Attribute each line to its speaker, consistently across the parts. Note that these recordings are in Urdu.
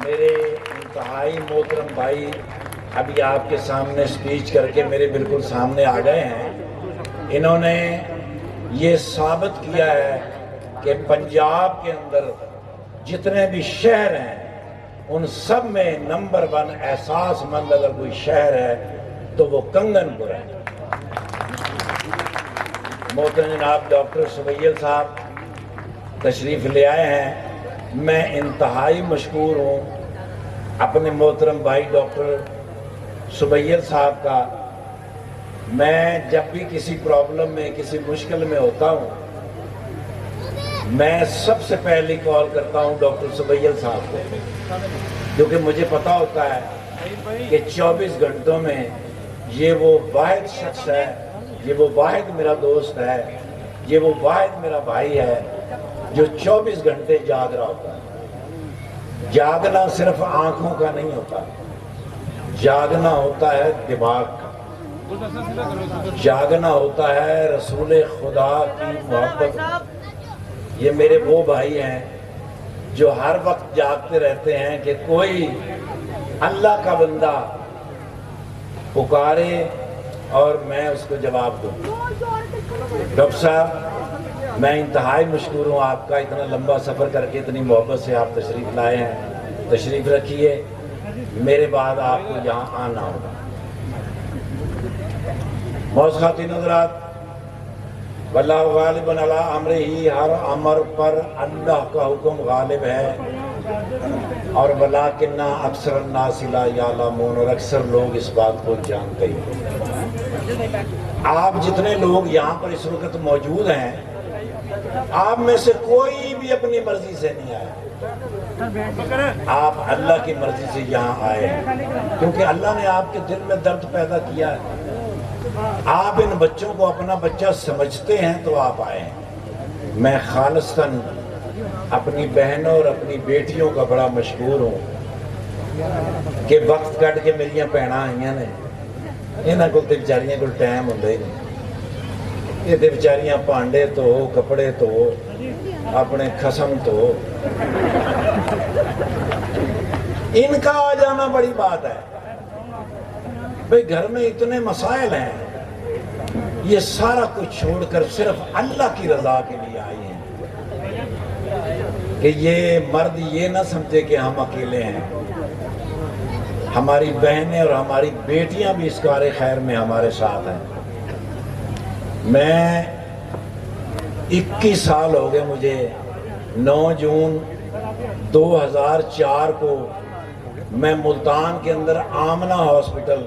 Speaker 1: میرے انتہائی محترم بھائی ابھی آپ کے سامنے سپیچ کر کے میرے بالکل سامنے آ گئے ہیں. انہوں نے یہ ثابت کیا ہے کہ پنجاب کے اندر جتنے بھی شہر ہیں ان سب میں نمبر 1 احساس مند اگر کوئی شہر ہے تو وہ کنگن پور ہے. محترم جناب ڈاکٹر سبیل صاحب تشریف لے آئے ہیں. میں انتہائی مشکور ہوں اپنے محترم بھائی ڈاکٹر سبیل صاحب کا. میں جب بھی کسی پرابلم میں کسی مشکل میں ہوتا ہوں میں سب سے پہلی کال کرتا ہوں ڈاکٹر سبیل صاحب کو, کیونکہ مجھے پتا ہوتا ہے کہ 24 گھنٹوں میں یہ وہ واحد شخص ہے, یہ وہ واحد میرا دوست ہے, یہ وہ واحد میرا بھائی ہے جو 24 گھنٹے جاگ رہا ہوتا ہے. جاگنا صرف آنکھوں کا نہیں ہوتا, جاگنا ہوتا ہے دماغ کا, جاگنا ہوتا ہے رسول خدا کی محبت. یہ میرے وہ بھائی ہیں جو ہر وقت جاگتے رہتے ہیں کہ کوئی اللہ کا بندہ پکارے اور میں اس کو جواب دوں. ڈاکٹر صاحب میں انتہائی مشکور ہوں آپ کا, اتنا لمبا سفر کر کے اتنی محبت سے آپ تشریف لائے ہیں. تشریف رکھیے, میرے بعد آپ کو یہاں آنا ہوگا. معزز خواتین حضرات, واللہ غالب علی امرہ, ہر امر پر اللہ کا حکم غالب ہے. اور ولیکن اکثر الناس لا یعلمون, اور اکثر لوگ اس بات کو جانتے ہیں. آپ جتنے لوگ یہاں پر اس وقت موجود ہیں آپ میں سے کوئی بھی اپنی مرضی سے نہیں آیا, آپ اللہ کی مرضی سے یہاں آئے ہیں کیونکہ اللہ نے آپ کے دل میں درد پیدا کیا ہے. آپ ان بچوں کو اپنا بچہ سمجھتے ہیں تو آپ آئے ہیں. میں خالصتاً اپنی بہنوں اور اپنی بیٹیوں کا بڑا مشکور ہوں کہ وقت کٹ کے میری بھیناں آئیاں نے. یہاں کو بیچاریاں کو ٹائم ہوتا ہی نہیں, یہ بیچاریاں پانڈے تو کپڑے تو اپنے خسم تو ان کا آ جانا بڑی بات ہے. بھئی گھر میں اتنے مسائل ہیں, یہ سارا کچھ چھوڑ کر صرف اللہ کی رضا کے لیے آئی ہیں کہ یہ مرد یہ نہ سمجھے کہ ہم اکیلے ہیں. ہماری بہنیں اور ہماری بیٹیاں بھی اس کار خیر میں ہمارے ساتھ ہیں. میں 21 سال ہو گئے مجھے. 9 جون 2004 کو میں ملتان کے اندر آمنہ ہاسپٹل,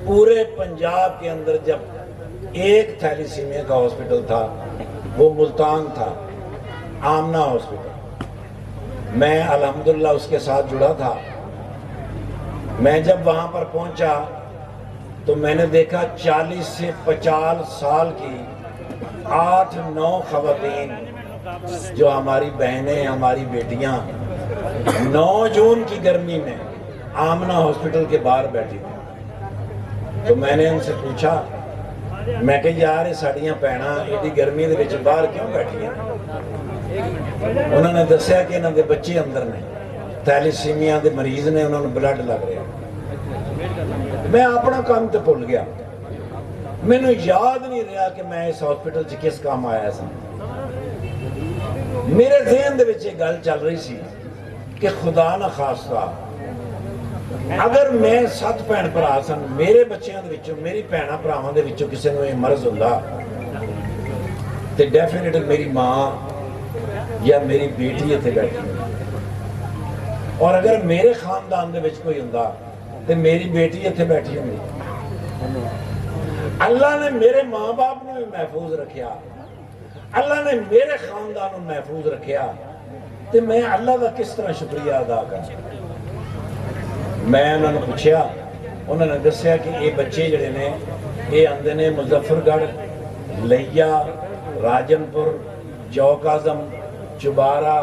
Speaker 1: پورے پنجاب کے اندر جب ایک تھیلیسیمیا کا ہاسپٹل تھا وہ ملتان تھا, آمنہ ہاسپٹل. میں الحمدللہ اس کے ساتھ جڑا تھا. میں جب وہاں پر پہنچا تو میں نے دیکھا 40 سے 50 سال کی 8-9 خواتین جو ہماری بہنیں, ہماری بیٹیاں 9 جون کی گرمی میں آمنہ ہاسپٹل کے باہر بیٹھی تھی. تو میں نے ان سے پوچھا, میں کہ یار ساڑیاں بھیناں ایڈی گرمی دے وچ باہر کیوں بیٹھی ہیں؟ انہوں نے دسیا کہ انہوں نے بچے اندر نے, تھیلیسیمیا دے مریض نے, انہوں نے بلڈ لگ رہا. میں اپنا کام تے بھول گیا, میں نے یاد نہیں رہا کہ میں اس ہاسپٹل سے کس کام آیا سا. میرے ذہن دے وچ یہ گل چل رہی سی کہ خدا نہ خاصہ اگر میں 7 بھین بھرا سن, میرے بچیاں دے وچوں, میری بھیناں بھراواں دے وچوں کسے نوں یہ مرض ہوندا تے ڈیفینیٹلی میری ماں یا میری بیٹی اتنے بیٹھی ہوئی, اور اگر میرے خاندان دے وچ کوئی ہوندا تے میری بیٹی اتنے بیٹھی ہوئی. اللہ نے میرے ماں باپ نے بھی محفوظ رکھیا, اللہ نے میرے خاندان کو محفوظ رکھیا, تے میں اللہ کا کس طرح شکریہ ادا کروں. میں انہوں نے پوچھا, انہوں نے دسیا کہ یہ بچے جڑے نے یہ آندے نے مظفر گڑھ, لیا, راجن پور, چوک اعظم, چبارہ,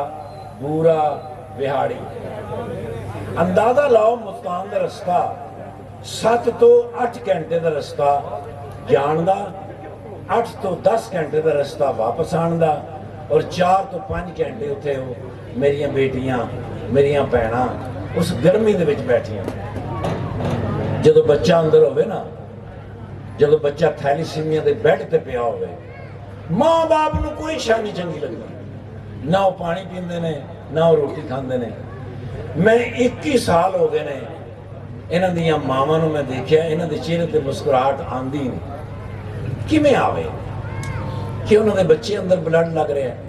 Speaker 1: بورا, وہاڑی. اندازہ لاؤ ملتان دا رستہ 7 تو 8 گھنٹے دا رستہ جان دا, 8 تو 10 گھنٹے دا رستہ واپس آن دا, اور 4 تو 5 گھنٹے اتنے ہو میری بیٹیاں, میری بھیناں اس گرمی دے وچ بیٹھیاں جدو بچہ اندر ہوئے نا جدو بچہ تھیلیسیمیا دے بیڈ تے پیا ہوئے ماں باپ نو کوئی شاہ نہیں چنگی لگتی نہ وہ پانی پیندے نے نہ وہ روٹی کھاندے نے میں 21 سال ہو گئے نے انہاں دیاں ماواں نو میں دیکھیا انہاں دے چہرے تے مسکراہٹ آندی نہیں کیویں آوے کہ انہاں دے بچے اندر بلڈ لگ رہے ہیں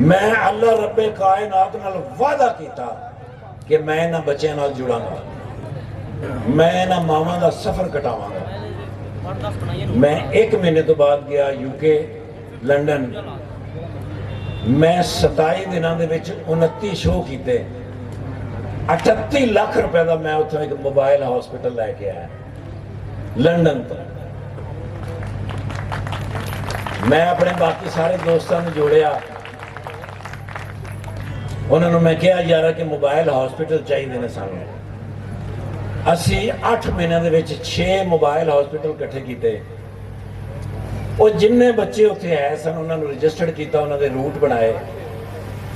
Speaker 1: میں اللہ رب کائنات نال وعدہ کیتا کہ میں انہاں بچیاں نال جڑاں گا میں انہاں ماواں دا سفر کٹاواں گا میں 1 مہینے تو بعد گیا UK لنڈن میں 27 دنوں دے وچ 29 شو کیتے 38 لاکھ روپے دا میں اتھوں ایک موبائل ہاسپٹل لے کے آیا لنڈن تو میں اپنے باقی سارے دوستاں نے جوڑیا انہوں نے میں کہا یارا کہ موبائل ہاسپٹل چاہیے دینے سامنے اسی 8 مہینے دے وچ 6 موبائل ہاسپٹل کٹھے کیتے وہ جننے بچے اتنے آئے سن انہوں نے رجسٹرڈ کیتا انہوں نے روٹ بنائے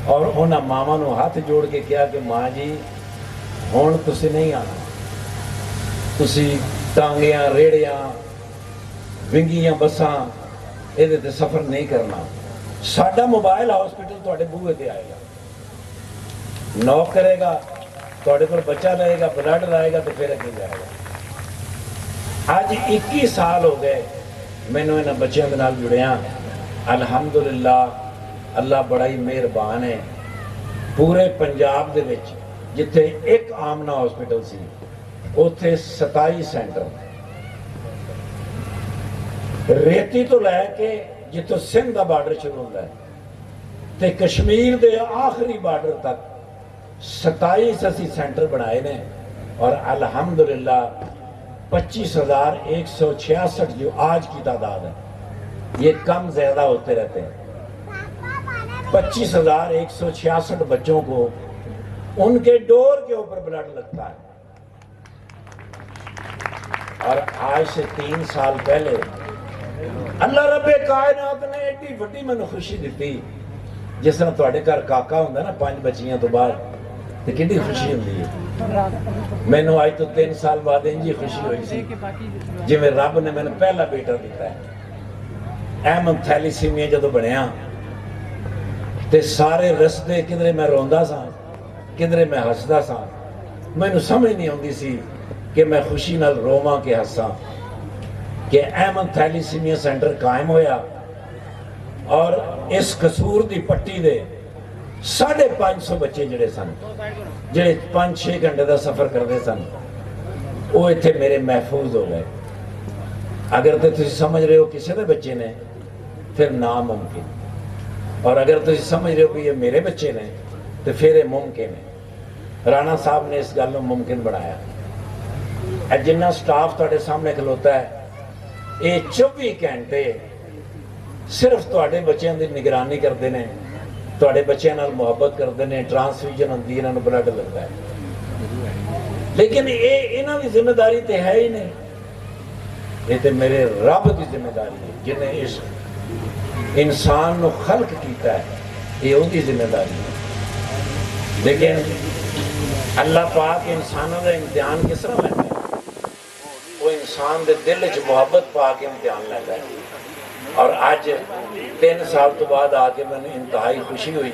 Speaker 1: اور انہاں ماما نو ہاتھ جوڑ کے کہا کہ ماں جی ہون تسی نہیں آنا تسی ٹانگیاں ریڑیاں ونگیاں بساں یہ سفر نہیں کرنا ساڈا موبائل ہاسپٹل تواڈے بوہے تے آئے گا نوک کرے گا تواڈے کول بچہ لائے گا بلڈ لائے گا تو پھر اگے جائے گا آج 21 سال ہو گئے مینوں انہاں بچیاں دے نال جڑیاں الحمدللہ اللہ بڑا ہی مہربان ہے پورے پنجاب دے وچ جتھے ایک آمنہ ہاسپٹل سی اوتھے 27 سینٹر ریتی تو لے کے جتوں سندھ دا بارڈر شروع ہوتا ہے تے کشمیر دے آخری بارڈر تک 27 اسی سینٹر بنائے نے اور الحمدللہ 25,166 جو آج کی تعداد ہے یہ کم زیادہ ہوتے رہتے ہیں 25,166 بچوں کو ان کے ڈور کے اوپر بلڈ لگتا ہے اور آج سے 3 سال پہلے اللہ رب کائنات نے ایڈی وڈی میں خوشی دیتی جس طرح تواڈے گھر کاکا ہوندا نا 5 بچیاں تو بعد تے کتنی خوشی ہوندی ہے مینوں آج تو 3 سال بعد انجی خوشی ہوئی سی جی میں رب نے میں پہلا بیٹا دیتا ہے احمد تھیلیسیمیا جدو بنیا تے سارے رستے کدھرے میں روندا سا کدھرے میں ہسدا سا مینوں سمجھ نہیں آندی سی کہ میں خوشی نال رواں کہ ہساں کہ احمد تھیلیسیمیا سینٹر قائم ہویا اور اس قصور دی پٹی دے 550 بچے جڑے سن جڑے 5-6 گھنٹے دا سفر کرتے سن وہ اتنے میرے محفوظ ہو گئے اگر تو تسی سمجھ رہے ہو کسی دے بچے نے پھر ناممکن اور اگر تسی سمجھ رہے ہو کہ یہ میرے بچے نے تو پھر یہ ممکن ہے رانا صاحب نے اس گل کو ممکن بنایا جنہ سٹاف تواڈے سامنے کھلوتا ہے یہ 24 گھنٹے صرف تواڈے بچیاں دی نگرانی کرتے ہیں تواڈے بچیاں نال محبت کرتے ہیں ٹرانسفیوژن ہوندی ہے انہاں نوں بلڈ لگتا ہے لیکن یہ انہاں دی ذمہ داری تے ہے ہی نہیں یہ تے میرے رب دی ذمہ داری ہے جن نے اس انسان نو خلق کیتا ہے یہ ان کی ذمہ داری ہے لیکن اللہ پاک انسانوں کا امتحان کس طرح لیتا ہے وہ انسان دے دل چ محبت پا کے امتحان لیتا ہے اور آج 3 سال تو بعد آ کے میں نے انتہائی خوشی ہوئی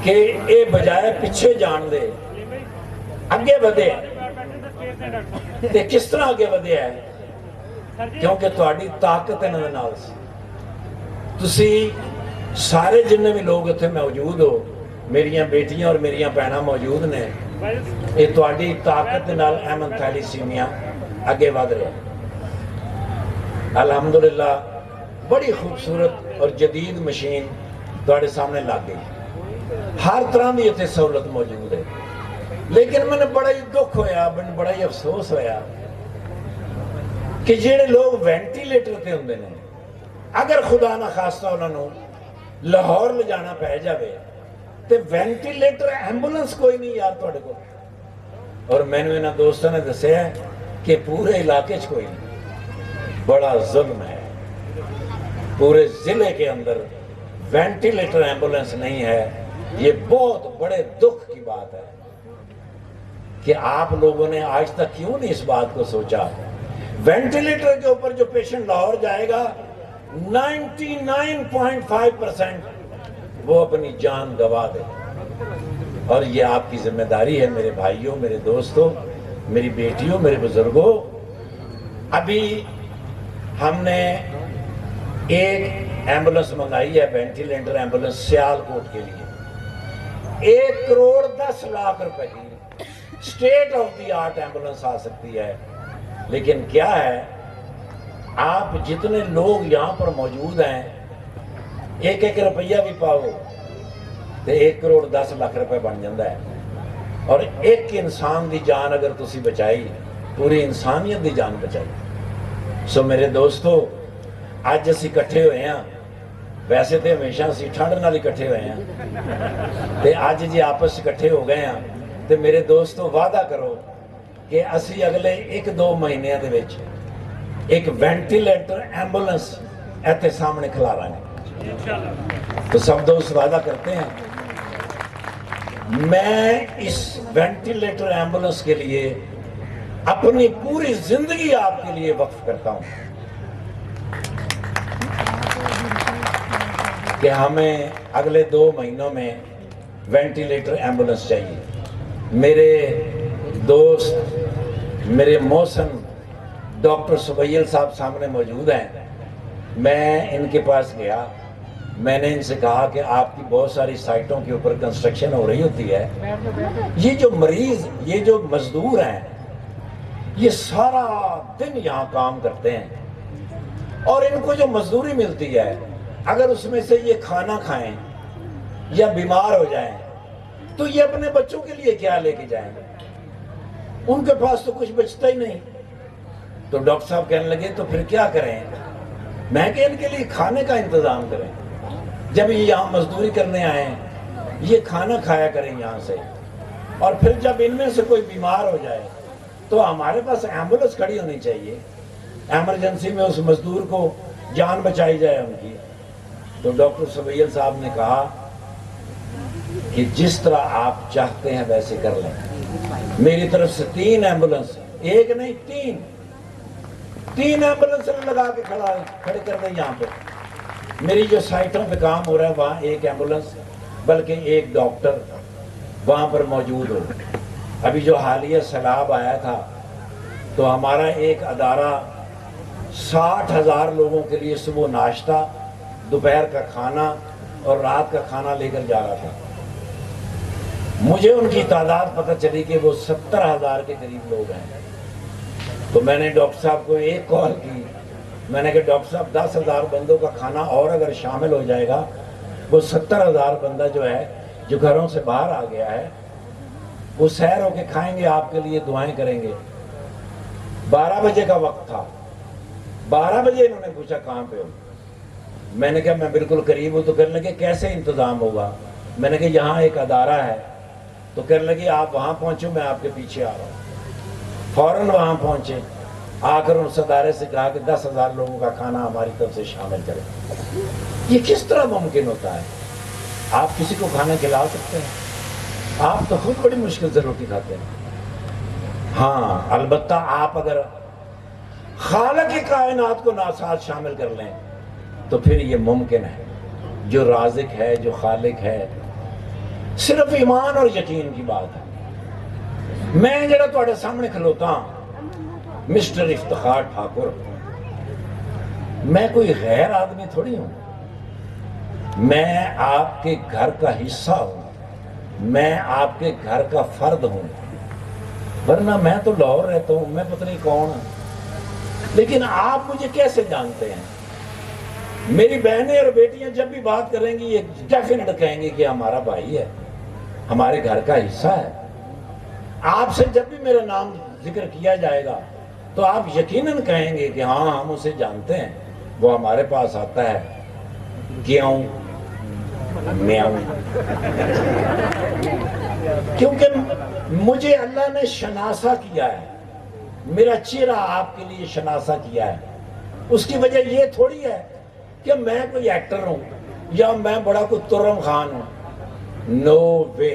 Speaker 1: کہ اے بجائے پیچھے جان دے اگے ودے تے کس طرح اگے ودے ہے کیونکہ تہاڈی طاقت انہاں دے نال سی تسی سارے جن بھی لوگ اتنے موجود ہو میریاں بیٹیاں اور میریاں بہناں موجود نے یہ تہاڈی طاقت نال احمد تھیلیسیمیا اگے ود رہا الحمدللہ بڑی خوبصورت اور جدید مشین تہاڈے سامنے لگ گئی ہر طرح کی اتنے سہولت موجود ہے لیکن میں نے بڑا ہی دکھ ہویا میں نے بڑا ہی افسوس ہویا کہ جڑے لوگ وینٹیلیٹر تے ہوندے نے اگر خدا نہ خواستہ انہوں لاہور لے جانا پہ جاوے تے وینٹیلیٹر ایمبولنس کوئی نہیں یار تواڈے کول اور میں نے انہاں دوستاں نے دسیا کہ پورے علاقے چ کوئی نہیں بڑا ظلم ہے پورے ضلع کے اندر وینٹیلیٹر ایمبولنس نہیں ہے یہ بہت بڑے دکھ کی بات ہے کہ آپ لوگوں نے آج تک کیوں نہیں اس بات کو سوچا؟ وینٹیلیٹر کے اوپر جو پیشنٹ لاہور جائے گا 99.5% وہ اپنی جان گوا دے، اور یہ آپ کی ذمہ داری ہے میرے بھائیوں، میرے دوستوں، میری بیٹیوں، میرے بزرگوں۔ ابھی ہم نے ایک ایمبولنس منگائی ہے، وینٹیلیٹر ایمبولنس سیالکوٹ کے لیے، 1,10,00,000 روپے کی state of the art ambulance آ سکتی ہے۔ لیکن کیا ہے، آپ جتنے لوگ یہاں پر موجود ہیں، 1 روپیہ بھی پاؤ تو 1,10,00,000 روپے بن جاتا ہے، اور ایک انسان دی جان اگر تسی بچائی، پوری انسانیت دی جان بچائی۔ سو میرے دوستو، آج اسی اکٹھے ہوئے ہیں، ویسے تو ہمیشہ اسی ٹھنڈ نال اکٹھے ہوئے ہیں، تے آج جی آپس اکٹھے ہو گئے ہیں، تے میرے دوستو وعدہ کرو کہ اسی اگلے 1-2 مہینے دے وچ ایک وینٹیلیٹر ایمبولنس ایتھے سامنے کھلا رہے ہیں۔ تو سب دوست وعدہ کرتے ہیں، میں اس وینٹیلیٹر ایمبولنس کے لیے اپنی پوری زندگی آپ کے لیے وقف کرتا ہوں کہ ہمیں اگلے 2 مہینوں میں وینٹیلیٹر ایمبولنس چاہیے۔ میرے دوست، میرے محسن ڈاکٹر سبیل صاحب سامنے موجود ہیں، میں ان کے پاس گیا، میں نے ان سے کہا کہ آپ کی بہت ساری سائٹوں کے اوپر کنسٹرکشن ہو رہی ہوتی ہے، یہ جو مریض، یہ جو مزدور ہیں، یہ سارا دن یہاں کام کرتے ہیں، اور ان کو جو مزدوری ملتی ہے، اگر اس میں سے یہ کھانا کھائیں یا بیمار ہو جائیں تو یہ اپنے بچوں کے لیے کیا لے کے جائیں؟ ان کے پاس تو کچھ بچتا ہی نہیں۔ تو ڈاکٹر صاحب کہنے لگے تو پھر کیا کریں؟ میں کہ ان کے لیے کھانے کا انتظام کریں، جب یہ یہاں مزدوری کرنے آئیں یہ کھانا کھایا کریں یہاں سے، اور پھر جب ان میں سے کوئی بیمار ہو جائے تو ہمارے پاس ایمبولنس کھڑی ہونی چاہیے، ایمرجنسی میں اس مزدور کو جان بچائی جائے ان کی۔ تو ڈاکٹر سبیل صاحب نے کہا کہ جس طرح آپ چاہتے ہیں ویسے کر لیں، میری طرف سے 3 ایمبولنس، 1 نہیں 3 ایمبولنس لگا کے کھڑے کر دیں یہاں پہ۔ میری جو سائٹوں پہ کام ہو رہا ہے وہاں 1 ایمبولنس بلکہ 1 ڈاکٹر وہاں پر موجود ہو۔ ابھی جو حالیہ سیلاب آیا تھا تو ہمارا ایک ادارہ 60,000 لوگوں کے لیے صبح ناشتہ، دوپہر کا کھانا اور رات کا کھانا لے کر جا رہا تھا۔ مجھے ان کی تعداد پتہ چلی کہ وہ 70,000 کے قریب لوگ ہیں۔ تو میں نے ڈاکٹر صاحب کو ایک کال کی، میں نے کہا ڈاکٹر صاحب 10,000 بندوں کا کھانا اور اگر شامل ہو جائے گا، وہ 70,000 بندہ جو ہے، جو گھروں سے باہر آ گیا ہے، وہ سیر ہو کے کھائیں گے، آپ کے لیے دعائیں کریں گے۔ 12 بجے کا وقت تھا، 12 بجے انہوں نے پوچھا کہاں پہ ہو؟ میں نے کہا میں بالکل قریب ہوں۔ تو کہنے لگے کیسے انتظام ہوگا؟ میں نے کہا یہاں ایک ادارہ ہے۔ تو کہنے لگے آپ وہاں پہنچو، میں آپ کے پیچھے آ رہا ہوں۔ فوراً وہاں پہنچے، آ کر اس ادارے سے کہا کہ 10,000 لوگوں کا کھانا ہماری طرف سے شامل کریں۔ یہ کس طرح ممکن ہوتا ہے؟ آپ کسی کو کھانا کھلا سکتے ہیں؟ آپ تو خود بڑی مشکل سے روٹی کھاتے ہیں۔ ہاں، البتہ آپ اگر خالق کائنات کو ساتھ شامل کر لیں تو پھر یہ ممکن ہے۔ جو رازق ہے، جو خالق ہے، صرف ایمان اور یقین کی بات ہے۔ میں جڑا تواڈے سامنے کھلوتا ہوں، مسٹر افتخار ٹھاکر، میں کوئی غیر آدمی تھوڑی ہوں، میں آپ کے گھر کا حصہ ہوں، میں آپ کے گھر کا فرد ہوں، ورنہ میں تو لاہور رہتا ہوں، میں پتہ نہیں کون ہوں، لیکن آپ مجھے کیسے جانتے ہیں؟ میری بہنیں اور بیٹیاں جب بھی بات کریں گی یہ ڈیفینیٹ کہیں گی کہ ہمارا بھائی ہے، ہمارے گھر کا حصہ ہے۔ آپ سے جب بھی میرا نام ذکر کیا جائے گا تو آپ یقیناً کہیں گے کہ ہاں ہم اسے جانتے ہیں، وہ ہمارے پاس آتا ہے، کیوں؟ میاؤں۔ کیونکہ مجھے اللہ نے شناسا کیا ہے، میرا چہرہ آپ کے لیے شناسا کیا ہے۔ اس کی وجہ یہ تھوڑی ہے کہ میں کوئی ایکٹر ہوں یا میں بڑا کوئی ترم خان ہوں، نو وے۔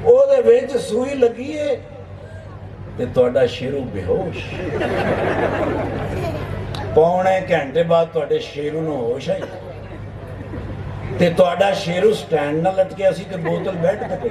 Speaker 1: ਉਹਦੇ ਵਿੱਚ ਸੂਈ ਲੱਗੀ ਏ ਤੇ ਤੁਹਾਡਾ ਸ਼ੇਰੂ ਬੇਹੋਸ਼। ਪੌਣੇ ਘੰਟੇ ਬਾਅਦ ਤੁਹਾਡੇ ਸ਼ੇਰੂ ਨੂੰ ਹੋਸ਼ ਆਈ ਤੇ ਤੁਹਾਡਾ ਸ਼ੇਰੂ ਸਟੈਂਡ ਨਾਲ ਲਟਕਿਆ ਸੀ ਤੇ ਬੋਤਲ ਬੈੱਡ ਤੇ ਪਈ।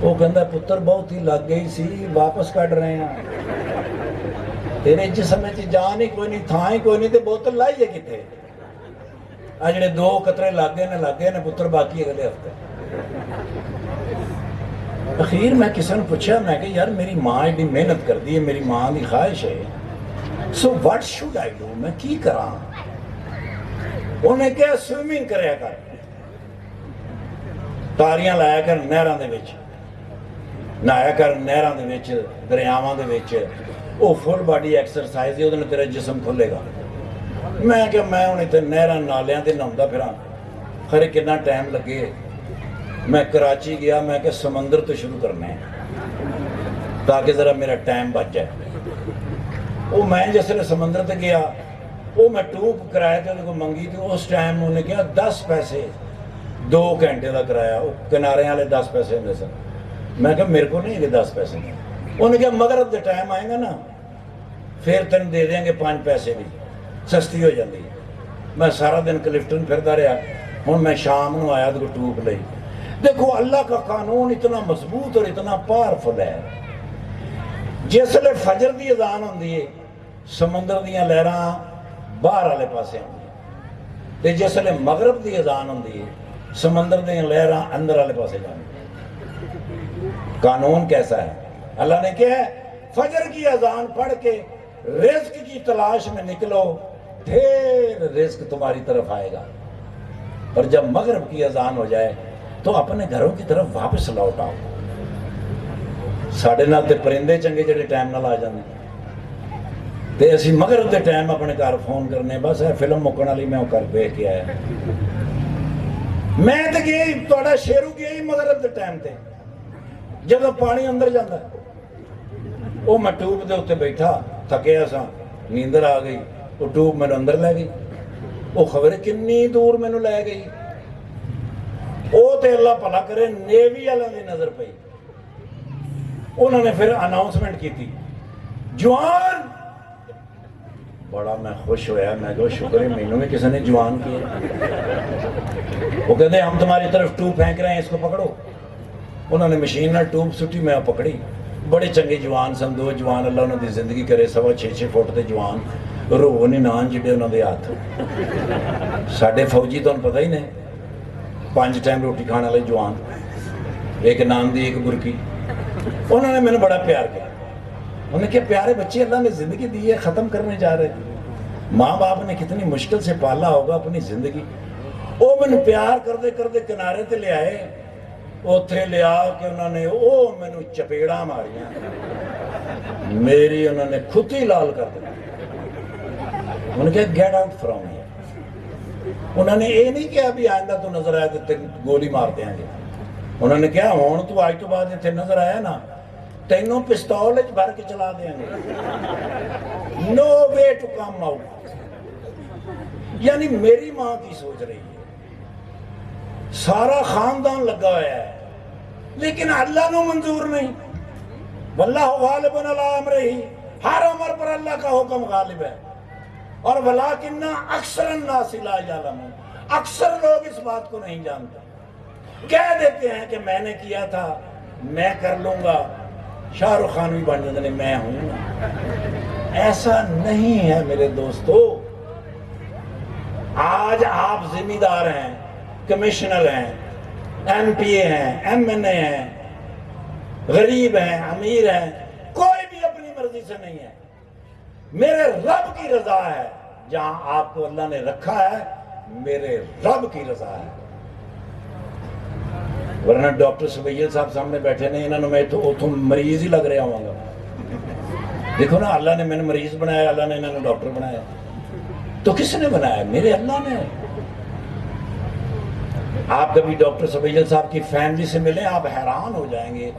Speaker 1: وہ کہندا پتر بہت ہی لگ گئی سی واپس کٹ رہے ہیں تیرے جسم میں جان ہی کوئی نہیں تھان ہی کوئی نہیں تے بوتل لائیے کتے آ جڑے 2 قطرے لگ گئے نے پتر باقی اگلے ہفتے اخیر میں کسی نے پوچھا میں کہ یار میری ماں ایڈی محنت کر دی ہے میری ماں کی خواہش ہے so what should I do میں کی کراں انہیں کیا سوئمنگ کریا کر تاریاں لایا کر نہراں دے وچ نہایا کر نہراں دے وچ دریاواں دے وچ وہ فل باڈی ایکسرسائز ہے وہ تیرا جسم کھلے گا میں کہ میں ہوں اتنے نہراں نالیاں تے نہاوندا پھراں خرے کتنا ٹائم لگے میں کراچی گیا میں کہ سمندر تو شروع کرنا ہے تاکہ ذرا میرا ٹائم بچ جائے وہ میں جس لئے سمندر تے گیا وہ میں ٹوب کرایہ تے کو منگی تھی اس ٹائم انہوں نے کیا 10 پیسے 2 گھنٹے کا کرایا وہ کنارے والے 10 پیسے ہوندے سن میں کہا میرے کو نہیں یہ 10 پیسے انہوں نے کہا مغرب دے ٹائم آئے گا نا پھر تین دے دیں گے 5 پیسے بھی سستی ہو جاندی میں سارا دن کلفٹن پھردا رہا ہوں میں شام نو آیا تو ٹوب لئی دیکھو اللہ کا قانون اتنا مضبوط اور اتنا پاورفل ہے جس لئے فجر دی اذان ہوندی ہے سمندر دیاں لہراں باہر والے پاسے ہوندی تے جس لئے مغرب دی اذان ہوندی ہے سمندر دیاں لہراں اندر والے پاسے جاندی قانون کیسا ہے اللہ نے کہا ہے فجر کی اذان پڑھ کے رزق کی تلاش میں نکلو پھر رزق تمہاری طرف آئے گا اور جب مغرب کی اذان ہو جائے تو اپنے گھروں کی طرف واپس لوٹ آؤ ساڑھے نال تے پرندے چنگے جڑے ٹائم نال آ جاندے تے اسی مغرب دے ٹائم اپنے گھر فون کرنے بس ہے فلم مکن والی میں کر بیٹھ کے آیا میں تے گئی تہاڈا شیرو گیا ہی مغرب دے ٹائم تے جب پانی اندر جاتا وہ میں ٹوب دے اتنے بیٹھا تھکیا سا نیندر آ گئی وہ ٹوب میں اندر لے گئی وہ خبر کنی دور میں لے گئی وہ تے اللہ بھلا کرے نیوی والوں کی نظر پئی انہوں نے پھر اناؤنسمنٹ کی تھی جوان بڑا میں خوش ہویا میں کہا شکر ہے مینوں میں کسی نے جوان کیا وہ کہتے ہیں ہم تمہاری طرف ٹوب پھینک رہے ہیں اس کو پکڑو انہوں نے مشین نہ ٹوب سٹی میں پکڑی بڑے چنگے جوان سن 2 جوان اللہ انہوں دی زندگی کرے 6.5 فٹ دے جوان رو نہیں نان جڑے انہوں دے ہاتھ ساڈے فوجی تو پتہ ہی نہیں 5 ٹائم روٹی کھانے والے جوان ایک نان دی ایک برکی انہوں نے میں نے بڑا پیار کیا انہوں نے کہا پیارے بچے اللہ نے زندگی دی ہے ختم کرنے جا رہے تھے ماں باپ نے کتنی مشکل سے پالا ہوگا اپنی زندگی وہ میں نے پیار کردے کردے کنارے تے لے آئے اتھے لیا کہ انہوں نے میں نے چپیڑا ماریاں میری انہوں نے کھتی لال کر دیا انہوں نے کہا گیٹ آؤٹ فرام ہیئر انہوں نے یہ نہیں کہا بھی آئندہ تو نظر آیا تو گولی مار دیں گے انہوں نے کہا ہون تو آج تو بعد اتنے نظر آیا نا تینوں پستول بھر کے چلا دیں گے نو وے ٹو کم آؤٹ یعنی میری ماں کی سوچ رہی ہے سارا خاندان لگا ہوا ہے لیکن اللہ نو منظور نہیں واللہ غالب علی امرہ ہر عمر پر اللہ کا حکم غالب ہے اور ولیکن اکثر الناس لا یعلمون اکثر لوگ اس بات کو نہیں جانتے کہہ دیتے ہیں کہ میں نے کیا تھا میں کر لوں گا شاہ رخ خان بھی بن جاتے میں ہوں ایسا نہیں ہے میرے دوستو آج آپ ذمہ دار ہیں کمشنر ہیں ایم پی اے ہیں ایم این اے ہیں غریب ہیں امیر ہیں کوئی بھی اپنی مرضی سے نہیں ہے میرے رب کی رضا ہے جہاں آپ کو اللہ نے رکھا ہے میرے رب کی رضا ہے ورنہ ڈاکٹر سبیل صاحب سامنے بیٹھے نہیں انہوں نے میں تو مریض ہی لگ رہا ہوں گا دیکھو نا اللہ نے میں نے مریض بنایا اللہ نے انہوں نے ڈاکٹر بنایا تو کس نے بنایا میرے اللہ نے آپ کبھی ڈاکٹر سبیل صاحب کی فیملی سے ملیں آپ حیران ہو جائیں گے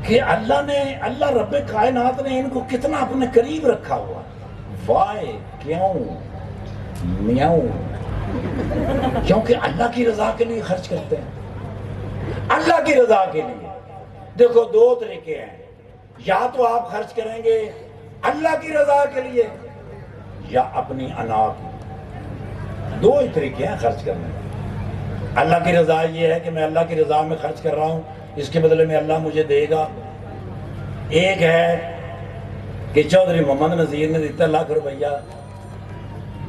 Speaker 1: کہ اللہ رب کائنات نے ان کو کتنا اپنے قریب رکھا ہوا وائے کیوں میاؤں کیونکہ اللہ کی رضا کے لیے خرچ کرتے ہیں اللہ کی رضا کے لیے دیکھو 2 طریقے ہیں یا تو آپ خرچ کریں گے اللہ کی رضا کے لیے یا اپنی انا کی 2 ہی طریقے ہیں خرچ کرنے اللہ کی رضا یہ ہے کہ میں اللہ کی رضا میں خرچ کر رہا ہوں اس کے بدلے میں اللہ مجھے دے گا. ایک ہے کہ چودھری محمد نذیر نے دیتا ₹1,00,000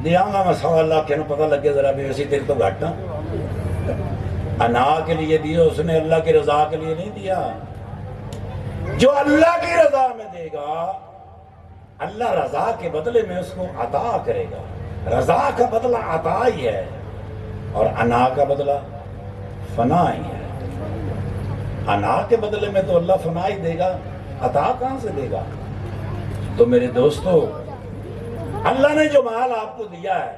Speaker 1: دیا گا میں 1.25 لاکھ پتہ لگے ذرا بھی ویسی تیرے تو گھٹ. انا کے لیے دیا اس نے, اللہ کی رضا کے لیے نہیں دیا. جو اللہ کی رضا میں دے گا اللہ رضا کے بدلے میں اس کو عطا کرے گا. رضا کا بدلہ عطا ہی ہے اور انا کا بدلہ فنا ہی ہے. انا کے بدلے میں تو اللہ فنا ہی دے گا, عطا کہاں سے دے گا؟ تو میرے دوستو, اللہ نے جو مال آپ کو دیا ہے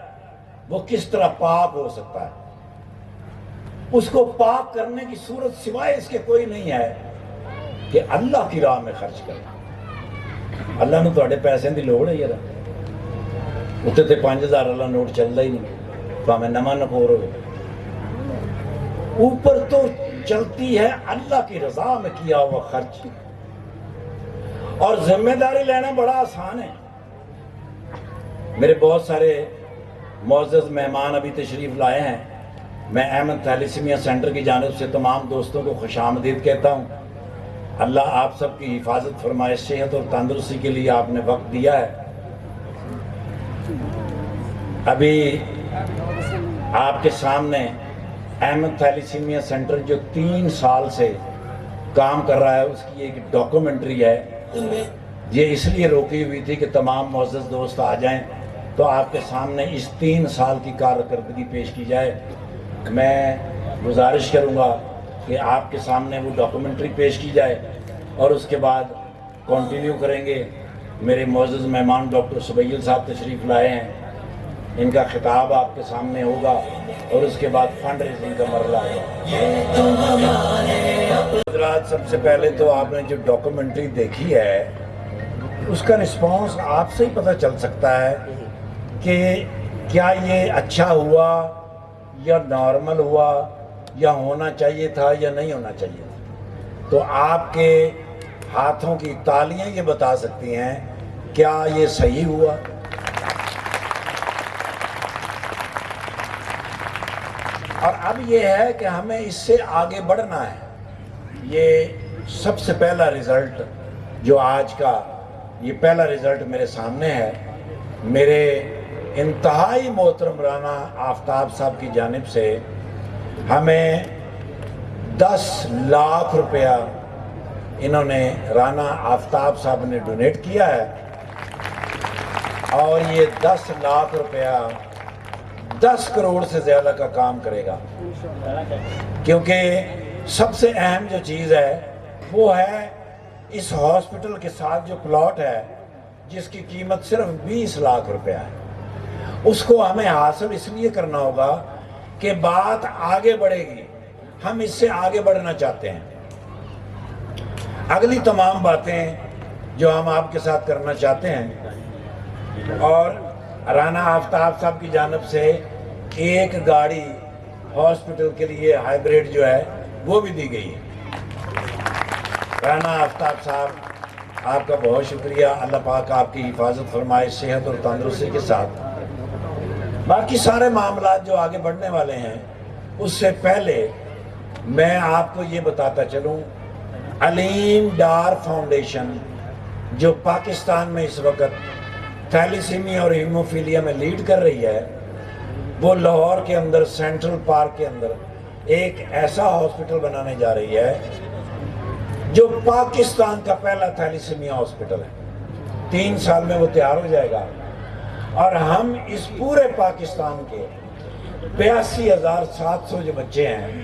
Speaker 1: وہ کس طرح پاک ہو سکتا ہے؟ اس کو پاک کرنے کی صورت سوائے اس کے کوئی نہیں ہے کہ اللہ کی راہ میں خرچ کرنا. اللہ نے تھوڑے پیسے دی لوڑ ہے یار, اتنے تے 5,000 والا نوٹ چلتا ہی نہیں, پاویں نواں نکور ہوئے. اوپر تو چلتی ہے اللہ کی رضا میں کیا ہوا خرچ. اور ذمہ داری لینا بڑا آسان ہے. میرے بہت سارے معزز مہمان ابھی تشریف لائے ہیں. میں احمد تھیلیسیمیا سینٹر کی جانب سے تمام دوستوں کو خوش آمدید کہتا ہوں. اللہ آپ سب کی حفاظت فرمائے. صحت اور تندرستی کے لیے آپ نے وقت دیا ہے. ابھی آپ کے سامنے احمد تھیلیسیمیا سینٹر جو 3 سال سے کام کر رہا ہے اس کی ایک ڈاکومنٹری ہے. یہ اس لیے روکی ہوئی تھی کہ تمام معزز دوست آ جائیں تو آپ کے سامنے اس 3 سال کی کارکردگی پیش کی جائے. میں گزارش کروں گا کہ آپ کے سامنے وہ ڈاکومنٹری پیش کی جائے اور اس کے بعد کنٹینیو کریں گے. میرے معزز مہمان ڈاکٹر سبیل صاحب تشریف لائے ہیں, ان کا خطاب آپ کے سامنے ہوگا اور اس کے بعد فنڈ ریزنگ کا مرحلہ ہوگا. حضرات, سب سے پہلے تو آپ نے جو ڈاکومنٹری دیکھی ہے اس کا رسپانس آپ سے ہی پتہ چل سکتا ہے کہ کیا یہ اچھا ہوا یا نارمل ہوا یا ہونا چاہیے تھا یا نہیں ہونا چاہیے تھا. تو آپ کے ہاتھوں کی تالیاں یہ بتا سکتی ہیں کیا یہ صحیح ہوا. اور اب یہ ہے کہ ہمیں اس سے آگے بڑھنا ہے. یہ سب سے پہلا رزلٹ جو آج کا یہ پہلا رزلٹ میرے سامنے ہے, میرے انتہائی محترم رانا آفتاب صاحب کی جانب سے ہمیں 10 لاکھ روپیہ انہوں نے رانا آفتاب صاحب نے ڈونیٹ کیا ہے. اور یہ 10 لاکھ روپیہ 10 کروڑ سے زیادہ کا کام کرے گا, کیونکہ سب سے اہم جو چیز ہے وہ ہے اس ہاسپٹل کے ساتھ جو پلاٹ ہے جس کی قیمت صرف 20 لاکھ روپیہ ہے, اس کو ہمیں حاصل اس لیے کرنا ہوگا کہ بات آگے بڑھے گی. ہم اس سے آگے بڑھنا چاہتے ہیں. اگلی تمام باتیں جو ہم آپ کے ساتھ کرنا چاہتے ہیں, اور رانا آفتاب صاحب کی جانب سے ایک گاڑی ہاسپٹل کے لیے ہائیبریڈ جو ہے وہ بھی دی گئی ہے. رانا آفتاب صاحب آپ کا بہت شکریہ. اللہ پاک آپ کی حفاظت فرمائے صحت اور تندرستی کے ساتھ. باقی سارے معاملات جو آگے بڑھنے والے ہیں اس سے پہلے میں آپ کو یہ بتاتا چلوں, علیم ڈار فاؤنڈیشن جو پاکستان میں اس وقت تھیلیسیمیا اور ہیموفیلیا میں لیڈ کر رہی ہے, وہ لاہور کے اندر سینٹرل پارک کے اندر ایک ایسا ہاسپٹل بنانے جا رہی ہے جو پاکستان کا پہلا تھیلیسیمیا ہاسپٹل ہے. 3 سال میں وہ تیار ہو جائے گا اور ہم اس پورے پاکستان کے 82,700 جو بچے ہیں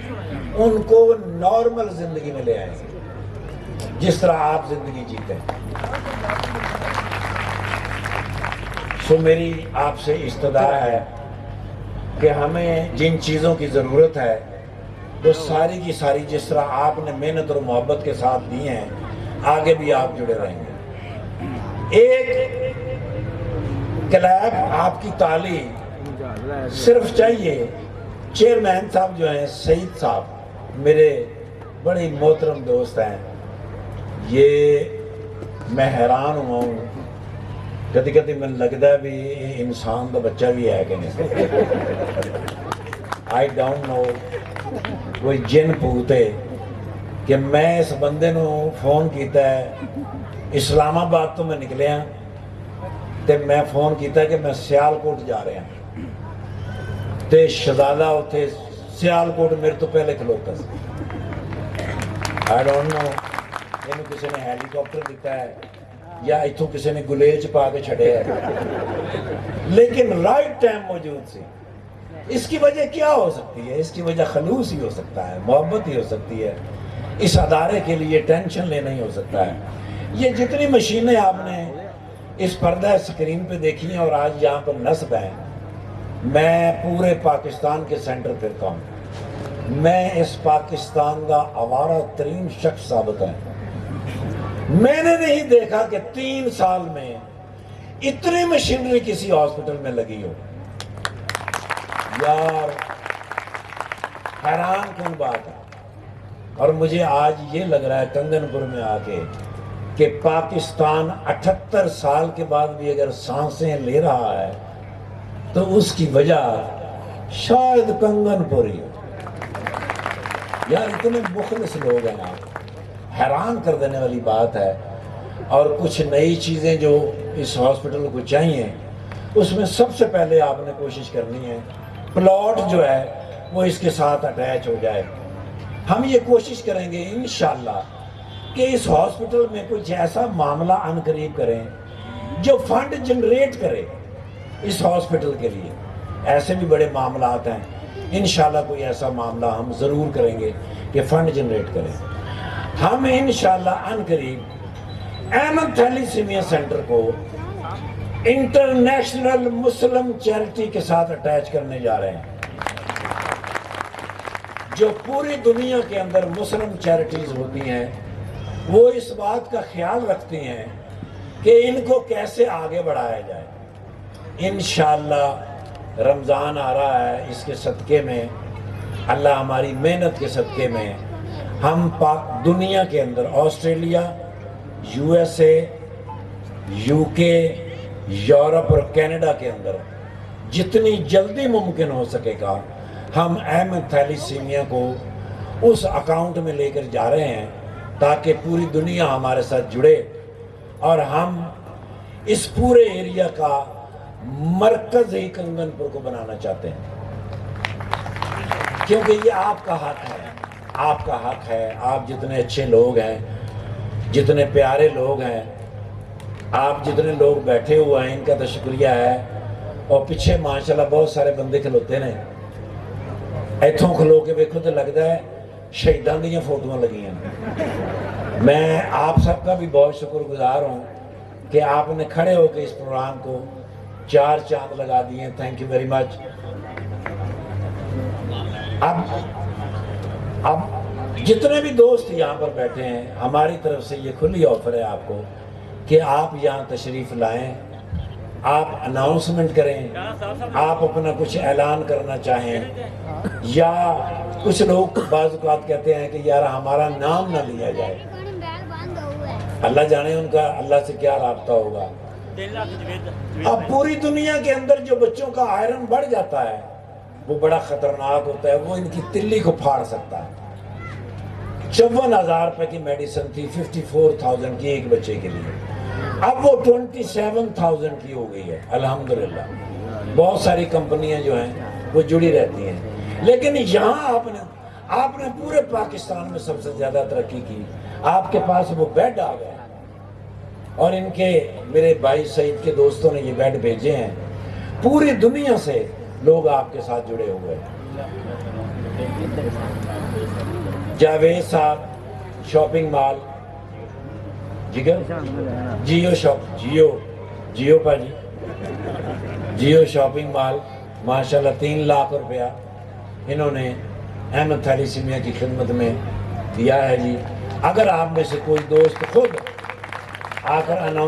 Speaker 1: ان کو نارمل زندگی میں لے آئیں گے جس طرح آپ زندگی جیتے ہیں. سو میری آپ سے استدعا ہے کہ ہمیں جن چیزوں کی ضرورت ہے وہ ساری کی ساری جس طرح آپ نے محنت اور محبت کے ساتھ دی ہیں آگے بھی آپ جڑے رہیں گے. ایک کلیپ آپ کی تالی صرف چاہیے. چیئرمین صاحب جو ہیں سعید صاحب میرے بڑے محترم دوست ہیں, یہ میں حیران ہوا ہوں, کدی کدی میں لگتا ہے بھی انسان کا بچہ بھی ہے کہ نہیں. آئی ڈونٹ نو کوئی جن پوتے کہ میں اس بندے نو فون کیتا ہے اسلام آباد تو میں نکلے ہاں تے میں فون کیتا ہے کہ میں سیالکوٹ جا رہا ہوں تے شہزادہ اتھے سیالکوٹ میرے تو پہلے کھلوتا سی. I don't know یہ کسی نے ہیلی کاپٹر دیتا ہے یا اتھوں کسی نے گلیج پا کے چھڑے ہے, لیکن رائٹ ٹائم موجود سی. اس کی وجہ کیا ہو سکتی ہے؟ اس کی وجہ خلوص ہی ہو سکتا ہے, محبت ہی ہو سکتی ہے, اس ادارے کے لیے ٹینشن لینا ہی ہو سکتا ہے. یہ جتنی مشینیں آپ نے اس پردہ سکرین پہ دیکھی ہیں اور آج یہاں پر نصب ہیں, میں پورے پاکستان کے سینٹر پھرتا ہوں. میں اس پاکستان کا آوارہ ترین شخص ثابت ہے. میں نے نہیں دیکھا کہ 3 سال میں اتنی مشینری کسی ہاسپٹل میں لگی ہو. یار حیران کن بات ہے. اور مجھے آج یہ لگ رہا ہے کنگن پور میں آ کے کہ پاکستان 78 سال کے بعد بھی اگر سانسیں لے رہا ہے تو اس کی وجہ شاید کنگن پور ہی ہو. یار اتنے مخلص لوگ ہیں آپ, حیران کر دینے والی بات ہے. اور کچھ نئی چیزیں جو اس ہاسپٹل کو چاہیے, اس میں سب سے پہلے آپ نے کوشش کرنی ہے پلاٹ جو ہے وہ اس کے ساتھ اٹیچ ہو جائے. ہم یہ کوشش کریں گے انشاءاللہ کہ اس ہاسپٹل میں کچھ ایسا معاملہ ان قریب کریں جو فنڈ جنریٹ کرے اس ہاسپٹل کے لیے. ایسے بھی بڑے معاملات ہیں, انشاءاللہ کوئی ایسا معاملہ ہم ضرور کریں گے کہ فنڈ جنریٹ کریں. ہم انشاءاللہ ان قریب احمد تھیلیسیمیا سینٹر کو انٹرنیشنل مسلم چیریٹی کے ساتھ اٹیچ کرنے جا رہے ہیں, جو پوری دنیا کے اندر مسلم چیریٹیز ہوتی ہیں وہ اس بات کا خیال رکھتی ہیں کہ ان کو کیسے آگے بڑھایا جائے. انشاءاللہ رمضان آ رہا ہے, اس کے صدقے میں اللہ ہماری محنت کے صدقے میں ہم دنیا کے اندر آسٹریلیا, USA, UK, یورپ اور کینیڈا کے اندر جتنی جلدی ممکن ہو سکے گا ہم احمد تھیلیسیمیا کو اس اکاؤنٹ میں لے کر جا رہے ہیں تاکہ پوری دنیا ہمارے ساتھ جڑے اور ہم اس پورے ایریا کا مرکز ہی کنگن پور کو بنانا چاہتے ہیں. کیونکہ یہ آپ کا حق ہے, آپ کا حق ہے. آپ جتنے اچھے لوگ ہیں, جتنے پیارے لوگ ہیں, آپ جتنے لوگ بیٹھے ہوئے ہیں, ان کا تو شکریہ ہے. اور پیچھے ماشاءاللہ بہت سارے بندے کھلوتے ہیں, ایتھوں کھلو کے ویکھو تو لگتا ہے شہیدان دیا فوٹوਆਂ لگی ہیں. میں آپ سب کا بھی بہت شکر گزار ہوں کہ آپ نے کھڑے ہو کے اس پروگرام کو 4 چاند لگا دیے. Thank you very much. اب جتنے بھی دوست یہاں پر بیٹھے ہیں, ہماری طرف سے یہ کھلی آفر ہے آپ کو کہ آپ یہاں تشریف لائیں, آپ اناؤنسمنٹ کریں, آپ اپنا کچھ اعلان کرنا چاہیں, یا کچھ لوگ بعض اوقات کہتے ہیں کہ یار ہمارا نام نہ لیا جائے. اللہ جانے ان کا اللہ سے کیا رابطہ ہوگا. اب پوری دنیا کے اندر جو بچوں کا آئرن بڑھ جاتا ہے وہ بڑا خطرناک ہوتا ہے, وہ ان کی تلی کو پھاڑ سکتا ہے. 54,000 روپے کی میڈیسن تھی 54,000 کی ایک بچے کے لیے, اب وہ 27,000 کی ہو گئی ہے. الحمدللہ بہت ساری کمپنیاں جو ہیں وہ جڑی رہتی ہیں. لیکن یہاں آپ نے پورے پاکستان میں سب سے زیادہ ترقی کی. آپ کے پاس وہ بیڈ آ گئے اور ان کے میرے بھائی سعید کے دوستوں نے یہ بیڈ بھیجے ہیں. پوری دنیا سے لوگ آپ کے ساتھ جڑے ہوئے ہیں. جاوید صاحب شاپنگ مال, جگر جیو شاپ جیو پاجی جیو شاپنگ مال ماشاءاللہ 3 لاکھ روپیہ انہوں نے احمد تھیلیسیمیا کی خدمت میں دیا ہے جی. اگر آپ میں سے کوئی دوست خود آ کر